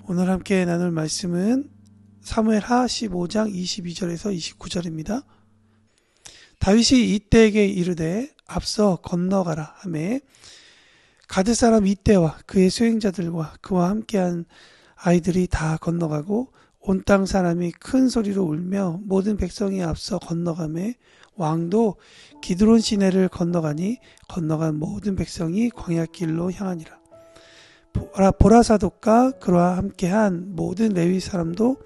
오늘 함께 나눌 말씀은 사무엘하 15장 22절에서 29절입니다. 다윗이 이때에게 이르되 앞서 건너가라 하매 가드 사람 이때와 그의 수행자들과 그와 함께한 아이들이 다 건너가고 온 땅 사람이 큰 소리로 울며 모든 백성이 앞서 건너가매 왕도 기드론 시내를 건너가니 건너간 모든 백성이 광야길로 향하니라. 보라사독과 그와 함께한 모든 레위 사람도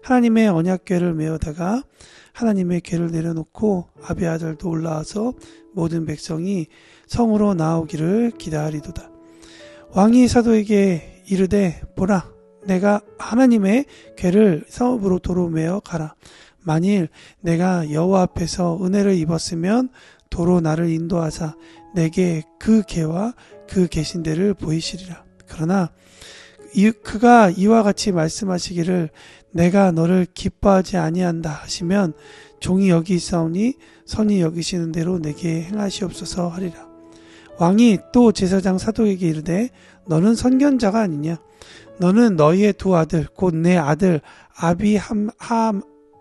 하나님의 언약궤를 메어다가 하나님의 궤를 내려놓고 아비아들도 올라와서 모든 백성이 성으로 나오기를 기다리도다. 왕이 사도에게 이르되 보라, 내가 하나님의 궤를 성읍으로 도로 메어 가라. 만일 내가 여호와 앞에서 은혜를 입었으면 도로 나를 인도하사 내게 그 궤와 그 계신 데를 보이시리라. 그러나 그가 이와 같이 말씀하시기를 내가 너를 기뻐하지 아니한다 하시면 종이 여기 있사오니 선이 여기시는 대로 내게 행하시옵소서 하리라. 왕이 또 제사장 사독에게 이르되 너는 선견자가 아니냐? 너는 너희의 두 아들 곧 내 아들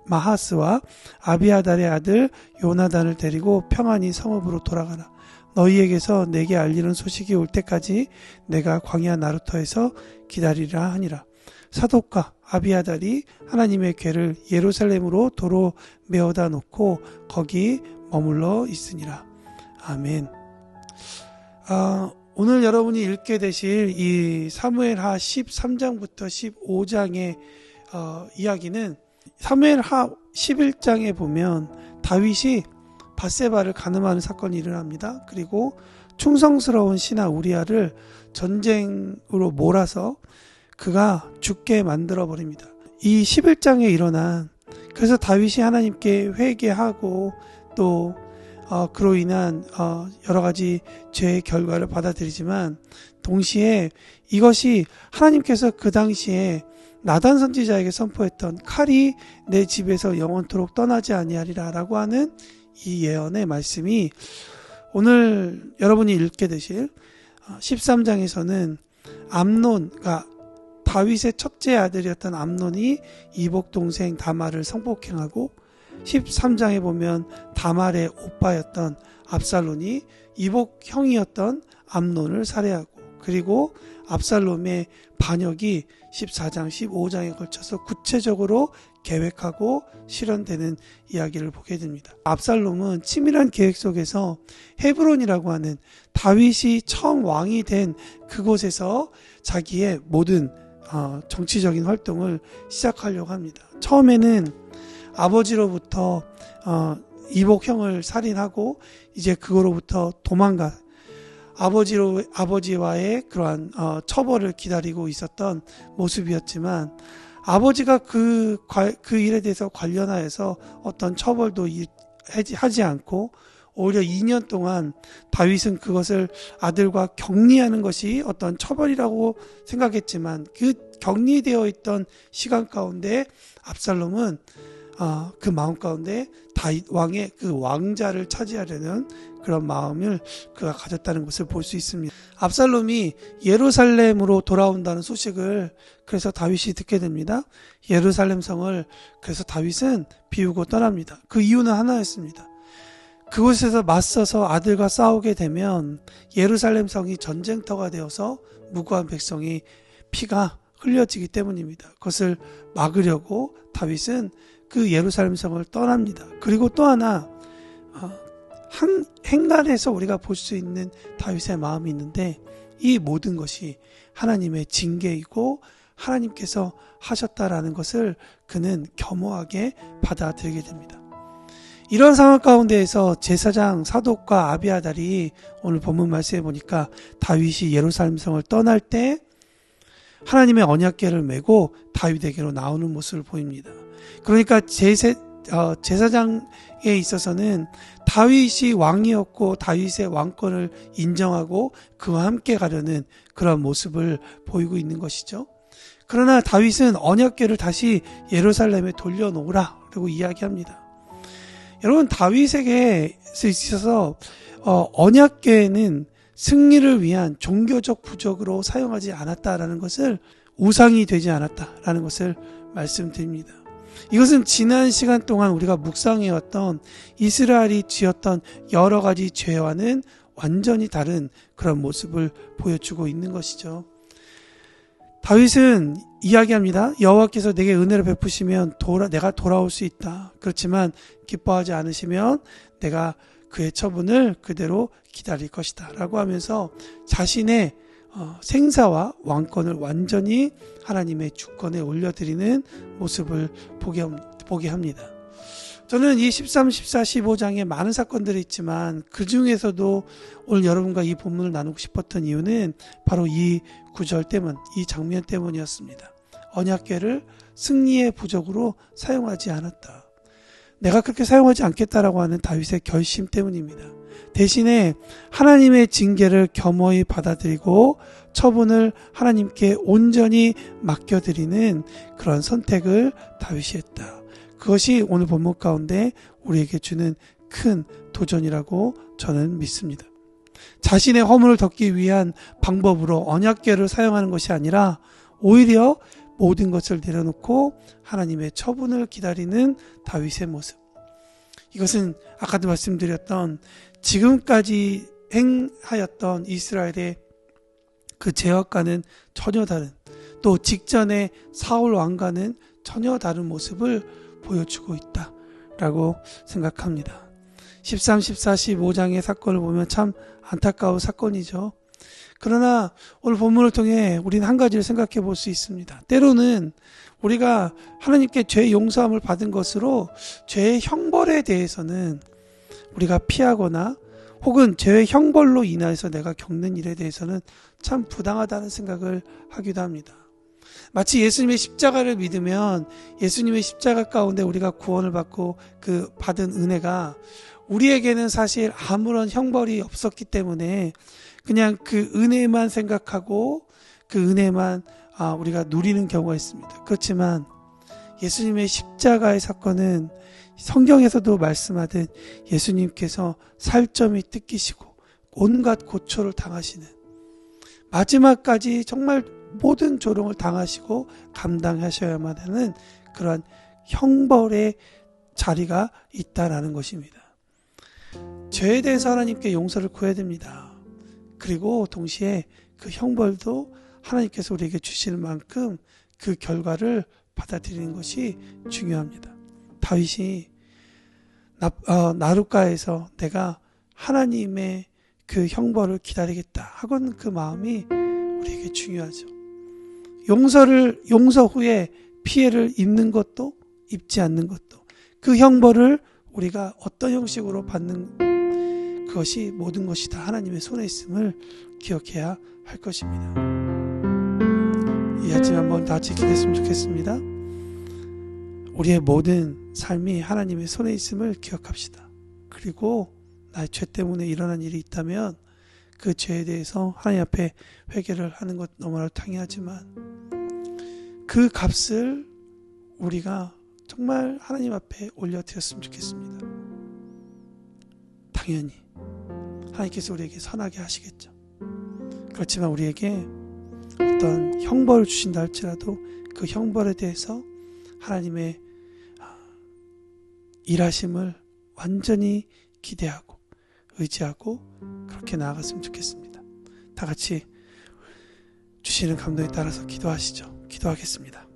아비마하스와 아비아달의 아들 요나단을 데리고 평안히 성읍으로 돌아가라. 너희에게서 내게 알리는 소식이 올 때까지 내가 광야 나루터에서 기다리라 하니라. 사독과 아비아달이 하나님의 궤를 예루살렘으로 도로 메어다 놓고 거기 머물러 있으니라. 아멘. 오늘 여러분이 읽게 되실 이 사무엘하 13장부터 15장의 이야기는 사무엘하 11장에 보면 다윗이 밧세바를 간음하는 사건이 일어납니다. 그리고 충성스러운 신하 우리아를 전쟁으로 몰아서 그가 죽게 만들어 버립니다. 이 11장에 일어난, 그래서 다윗이 하나님께 회개하고 또 그로 인한 여러 가지 죄의 결과를 받아들이지만 동시에 이것이 하나님께서 그 당시에 나단 선지자에게 선포했던 칼이 내 집에서 영원토록 떠나지 아니하리라 라고 하는 이 예언의 말씀이 오늘 여러분이 읽게 되실 13장에서는 암논과 다윗의 첫째 아들이었던 암논이 이복 동생 다말을 성폭행하고 13장에 보면 다말의 오빠였던 압살롬이 이복 형이었던 암논을 살해하고 그리고 압살롬의 반역이 14장, 15장에 걸쳐서 구체적으로 계획하고 실현되는 이야기를 보게 됩니다. 압살롬은 치밀한 계획 속에서 헤브론이라고 하는 다윗이 처음 왕이 된 그곳에서 자기의 모든 정치적인 활동을 시작하려고 합니다. 처음에는 아버지로부터 이복 형을 살인하고 이제 그거로부터 도망가 아버지와의 그러한 처벌을 기다리고 있었던 모습이었지만 아버지가 그 일에 대해서 관련하여서 어떤 처벌도 하지 않고 오히려 2년 동안 다윗은 그것을 아들과 격리하는 것이 어떤 처벌이라고 생각했지만 그 격리되어 있던 시간 가운데 압살롬은 그 마음 가운데 다윗 왕의 그 왕자를 차지하려는 그런 마음을 그가 가졌다는 것을 볼 수 있습니다. 압살롬이 예루살렘으로 돌아온다는 소식을 그래서 다윗이 듣게 됩니다. 예루살렘 성을 그래서 다윗은 비우고 떠납니다. 그 이유는 하나였습니다. 그곳에서 맞서서 아들과 싸우게 되면 예루살렘 성이 전쟁터가 되어서 무고한 백성이 피가 흘려지기 때문입니다. 그것을 막으려고 다윗은 그 예루살렘 성을 떠납니다. 그리고 또 하나 한 행간에서 우리가 볼 수 있는 다윗의 마음이 있는데 이 모든 것이 하나님의 징계이고 하나님께서 하셨다라는 것을 그는 겸허하게 받아들이게 됩니다. 이런 상황 가운데에서 제사장 사독과 아비아달이 오늘 본문 말씀해 보니까 다윗이 예루살렘 성을 떠날 때 하나님의 언약궤를 메고 다윗에게로 나오는 모습을 보입니다. 그러니까 제사장에 있어서는 다윗이 왕이었고 다윗의 왕권을 인정하고 그와 함께 가려는 그런 모습을 보이고 있는 것이죠. 그러나 다윗은 언약궤를 다시 예루살렘에 돌려놓으라 라고 이야기합니다. 여러분, 다윗에게 있어서 언약궤는 승리를 위한 종교적 부적으로 사용하지 않았다라는 것을, 우상이 되지 않았다라는 것을 말씀드립니다. 이것은 지난 시간 동안 우리가 묵상해왔던 이스라엘이 지었던 여러 가지 죄와는 완전히 다른 그런 모습을 보여주고 있는 것이죠. 다윗은 이야기합니다. 여호와께서 내게 은혜를 베푸시면 내가 돌아올 수 있다. 그렇지만 기뻐하지 않으시면 내가 그의 처분을 그대로 기다릴 것이다 라고 하면서 자신의 생사와 왕권을 완전히 하나님의 주권에 올려드리는 모습을 보게 합니다. 저는 이 13, 14, 15장에 많은 사건들이 있지만 그 중에서도 오늘 여러분과 이 본문을 나누고 싶었던 이유는 바로 이 구절 때문, 이 장면 때문이었습니다. 언약궤를 승리의 부적으로 사용하지 않았다. 내가 그렇게 사용하지 않겠다라고 하는 다윗의 결심 때문입니다. 대신에 하나님의 징계를 겸허히 받아들이고 처분을 하나님께 온전히 맡겨드리는 그런 선택을 다윗이 했다. 그것이 오늘 본문 가운데 우리에게 주는 큰 도전이라고 저는 믿습니다. 자신의 허물을 덮기 위한 방법으로 언약궤를 사용하는 것이 아니라 오히려 모든 것을 내려놓고 하나님의 처분을 기다리는 다윗의 모습. 이것은 아까도 말씀드렸던 지금까지 행하였던 이스라엘의 그 죄악과는 전혀 다른, 또 직전의 사울 왕과는 전혀 다른 모습을 보여주고 있다라고 생각합니다. 13, 14, 15장의 사건을 보면 참 안타까운 사건이죠. 그러나 오늘 본문을 통해 우리는 한 가지를 생각해 볼 수 있습니다. 때로는 우리가 하나님께 죄 용서함을 받은 것으로 죄의 형벌에 대해서는 우리가 피하거나 혹은 죄의 형벌로 인해서 내가 겪는 일에 대해서는 참 부당하다는 생각을 하기도 합니다. 마치 예수님의 십자가를 믿으면 예수님의 십자가 가운데 우리가 구원을 받고 그 받은 은혜가 우리에게는 사실 아무런 형벌이 없었기 때문에 그냥 그 은혜만 생각하고 그 은혜만 우리가 누리는 경우가 있습니다. 그렇지만 예수님의 십자가의 사건은 성경에서도 말씀하듯 예수님께서 살점이 뜯기시고 온갖 고초를 당하시는, 마지막까지 정말 모든 조롱을 당하시고 감당하셔야만 하는 그러한 형벌의 자리가 있다라는 것입니다. 죄에 대해서 하나님께 용서를 구해야 됩니다. 그리고 동시에 그 형벌도 하나님께서 우리에게 주시는 만큼 그 결과를 받아들이는 것이 중요합니다. 다윗이 나룻가에서 내가 하나님의 그 형벌을 기다리겠다 하고는 그 마음이 우리에게 중요하죠. 용서 후에 피해를 입는 것도 입지 않는 것도, 그 형벌을 우리가 어떤 형식으로 받는 그것이 모든 것이 다 하나님의 손에 있음을 기억해야 할 것입니다. 이 아침 한번 다 같이 기도했으면 좋겠습니다. 우리의 모든 삶이 하나님의 손에 있음을 기억합시다. 그리고 나의 죄 때문에 일어난 일이 있다면 그 죄에 대해서 하나님 앞에 회개를 하는 것 너무나도 당연하지만 그 값을 우리가 정말 하나님 앞에 올려드렸으면 좋겠습니다. 당연히 하나님께서 우리에게 선하게 하시겠죠. 그렇지만 우리에게 어떤 형벌을 주신다 할지라도 그 형벌에 대해서 하나님의 일하심을 완전히 기대하고 의지하고 그렇게 나아갔으면 좋겠습니다. 다 같이 주시는 감동에 따라서 기도하시죠. 기도하겠습니다.